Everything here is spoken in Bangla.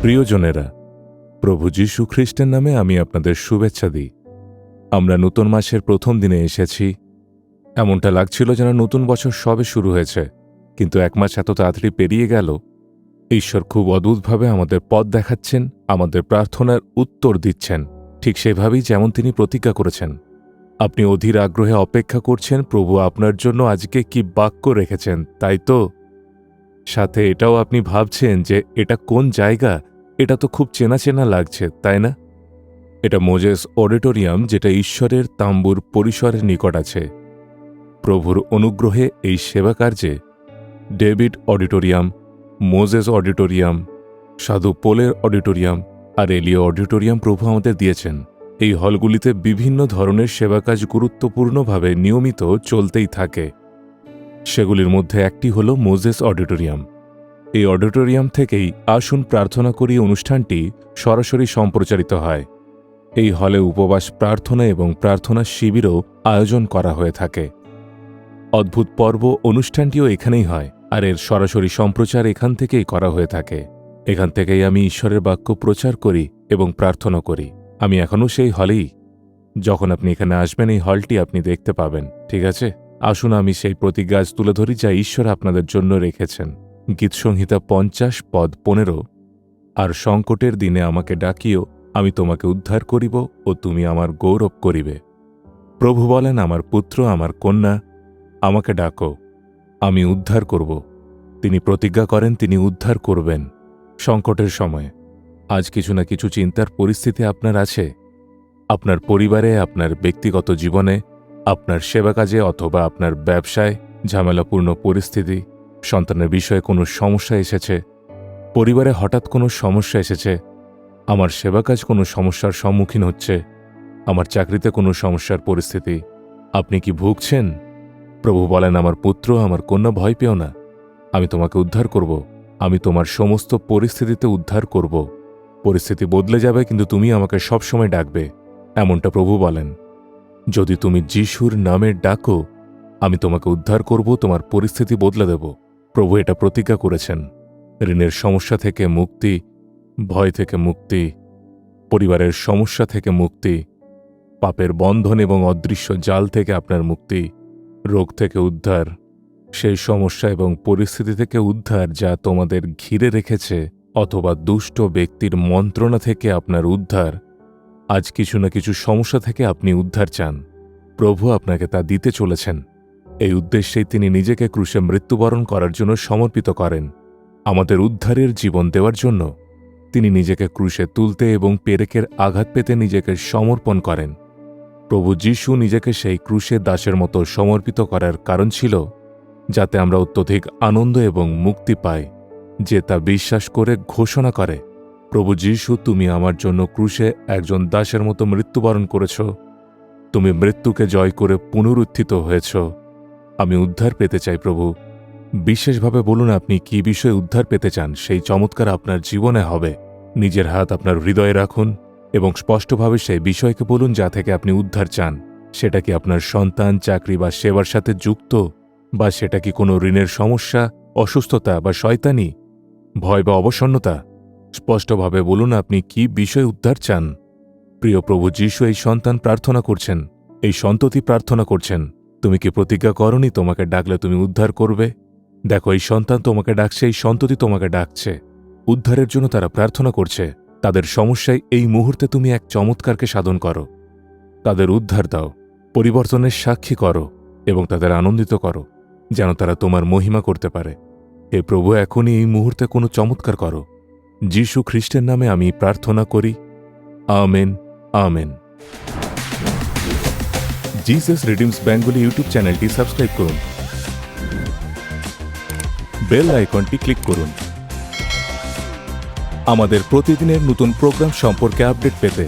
প্রিয়জনেরা, প্রভু যীশু খ্রিস্টের নামে আমি আপনাদের শুভেচ্ছা দিই। আমরা নতুন মাসের প্রথম দিনে এসেছি। এমনটা লাগছিল যেন নতুন বছর সবে শুরু হয়েছে, কিন্তু এক মাস এত তাড়াতাড়ি পেরিয়ে গেল। ঈশ্বর খুব অদ্ভুতভাবে আমাদের পথ দেখাচ্ছেন, আমাদের প্রার্থনার উত্তর দিচ্ছেন, ঠিক সেভাবেই যেমন তিনি প্রতিজ্ঞা করেছেন। আপনি অধীর আগ্রহে অপেক্ষা করছেন প্রভু আপনার জন্য আজকে কি বাক্য রেখেছেন, তাই তো? সাথে এটাও আপনি ভাবছেন যে এটা কোন জায়গা, এটা তো খুব চেনা চেনা লাগছে, তাই না? এটা মোজেস অডিটোরিয়াম, যেটা ঈশ্বরের তাম্বুর পরিসরের নিকট আছে। প্রভুর অনুগ্রহে এই সেবা কার্যে ডেভিড অডিটোরিয়াম, মোজেস অডিটোরিয়াম, সাধু পোলের অডিটোরিয়াম আর এলিও অডিটোরিয়াম প্রভু আমাদের দিয়েছেন। এই হলগুলিতে বিভিন্ন ধরনের সেবাকাজ গুরুত্বপূর্ণভাবে নিয়মিত চলতেই থাকে। সেগুলির মধ্যে একটি হল মোজেস অডিটোরিয়াম। এই অডিটোরিয়াম থেকেই আসুন প্রার্থনা করি অনুষ্ঠানটি সরাসরি সম্প্রচারিত হয়। এই হলে উপবাস প্রার্থনা এবং প্রার্থনা শিবিরও আয়োজন করা হয়ে থাকে। অদ্ভুত পর্ব অনুষ্ঠানটিও এখানেই হয়, আর এর সরাসরি সম্প্রচার এখান থেকেই করা হয়ে থাকে। এখান থেকেই আমি ঈশ্বরের বাক্য প্রচার করি এবং প্রার্থনা করি। আমি এখনও সেই হলেই। যখন আপনি এখানে আসবেন এই হলটি আপনি দেখতে পাবেন, ঠিক আছে? আসুন আমি সেই প্রতিজ্ঞা আজ তুলে ধরি যা ঈশ্বর আপনাদের জন্য রেখেছেন। গীতসংহিতা 50 পদ 15। আর সংকটের দিনে আমাকে ডাকিও, আমি তোমাকে উদ্ধার করিব ও তুমি আমার গৌরব করিবে। প্রভু বলেন, আমার পুত্র, আমার কন্যা, আমাকে ডাকো, আমি উদ্ধার করব। তিনি প্রতিজ্ঞা করেন তিনি উদ্ধার করবেন সংকটের সময়। আজ কিছু না কিছু চিন্তার পরিস্থিতি আপনার আছে, আপনার পরিবারে, আপনার ব্যক্তিগত জীবনে, আপনার সেবা কাজে অথবা আপনার ব্যবসায় ঝামেলাপূর্ণ পরিস্থিতি, সন্তানের বিষয়ে কোনো সমস্যা এসেছে, পরিবারে হঠাৎ কোনো সমস্যা এসেছে, আমার সেবা কাজ কোনো সমস্যার সম্মুখীন হচ্ছে, আমার চাকরিতে কোনো সমস্যার পরিস্থিতি। আপনি কি ভুগছেন? প্রভু বলেন, আমার পুত্র, আমার কন্যা, ভয় পেও না, আমি তোমাকে উদ্ধার করব। আমি তোমার সমস্ত পরিস্থিতিতে উদ্ধার করব। পরিস্থিতি বদলে যাবে, কিন্তু তুমি আমাকে সবসময় ডাকবে, এমনটা প্রভু বলেন। যদি তুমি যিশুর নামে ডাকো, আমি তোমাকে উদ্ধার করব, তোমার পরিস্থিতি বদলে দেব। প্রভু এটা প্রতিজ্ঞা করেছেন। ঋণের সমস্যা থেকে মুক্তি, ভয় থেকে মুক্তি, পরিবারের সমস্যা থেকে মুক্তি, পাপের বন্ধন এবং অদৃশ্য জাল থেকে আপনার মুক্তি, রোগ থেকে উদ্ধার, সেই সমস্যা এবং পরিস্থিতি থেকে উদ্ধার যা তোমাদের ঘিরে রেখেছে, অথবা দুষ্ট ব্যক্তির মন্ত্রণা থেকে আপনার উদ্ধার। আজ কিছু না কিছু সমস্যা থেকে আপনি উদ্ধার চান, প্রভু আপনাকে তা দিতে চলেছেন। এই উদ্দেশ্যেই তিনি নিজেকে ক্রুশে মৃত্যুবরণ করার জন্য সমর্পিত করেন, আমাদের উদ্ধারের জীবন দেওয়ার জন্য। তিনি নিজেকে ক্রুশে তুলতে এবং পেরেকের আঘাত পেতে নিজেকে সমর্পণ করেন। প্রভু যীশু নিজেকে সেই ক্রুশে দাসের মতো সমর্পিত করার কারণ ছিল যাতে আমরা অত্যধিক আনন্দ এবং মুক্তি পাই, যে তা বিশ্বাস করে ঘোষণা করে, প্রভু যীশু, তুমি আমার জন্য ক্রুশে একজন দাসের মতো মৃত্যুবরণ করেছ, তুমি মৃত্যুকে জয় করে পুনরুত্থিত হয়েছ। আমি উদ্ধার পেতে চাই প্রভু। বিশেষভাবে বলুন আপনি কি বিষয়ে উদ্ধার পেতে চান, সেই চমৎকার আপনার জীবনে হবে। নিজের হাত আপনার হৃদয়ে রাখুন এবং স্পষ্টভাবে সেই বিষয়কে বলুন যা থেকে আপনি উদ্ধার চান। সেটা কি আপনার সন্তান, চাকরি বা সেবার সাথে যুক্ত, বা সেটা কি কোনো ঋণের সমস্যা, অসুস্থতা বা শয়তানি, ভয় বা অবসন্নতা? স্পষ্টভাবে বলুন আপনি কি বিষয়ে উদ্ধার চান। প্রিয় প্রভু যীশু, এই সন্তান প্রার্থনা করছেন, এই সন্ততি প্রার্থনা করছেন। তুমি কি প্রতিজ্ঞা করনি তোমাকে ডাকলে তুমি উদ্ধার করবে? দেখো, এই সন্তান তোমাকে ডাকছে, এই সন্ততি তোমাকে ডাকছে। উদ্ধারের জন্য তারা প্রার্থনা করছে। তাদের সমস্যায় এই মুহূর্তে তুমি এক চমৎকারকে সাধন করো, তাদের উদ্ধার দাও, পরিবর্তনের সাক্ষী করো এবং তাদের আনন্দিত করো, যেন তারা তোমার মহিমা করতে পারে। হে প্রভু, এখনই এই মুহূর্তে কোনো চমৎকার করো। যীশু খ্রিস্টের নামে আমি প্রার্থনা করি, amen, amen. Jesus redeems Bengali YouTube চ্যানেলটি সাবস্ক্রাইব করুন, বেল আইকনটি ক্লিক করুন আমাদের প্রতিদিনের নতুন প্রোগ্রাম সম্পর্কে আপডেট পেতে।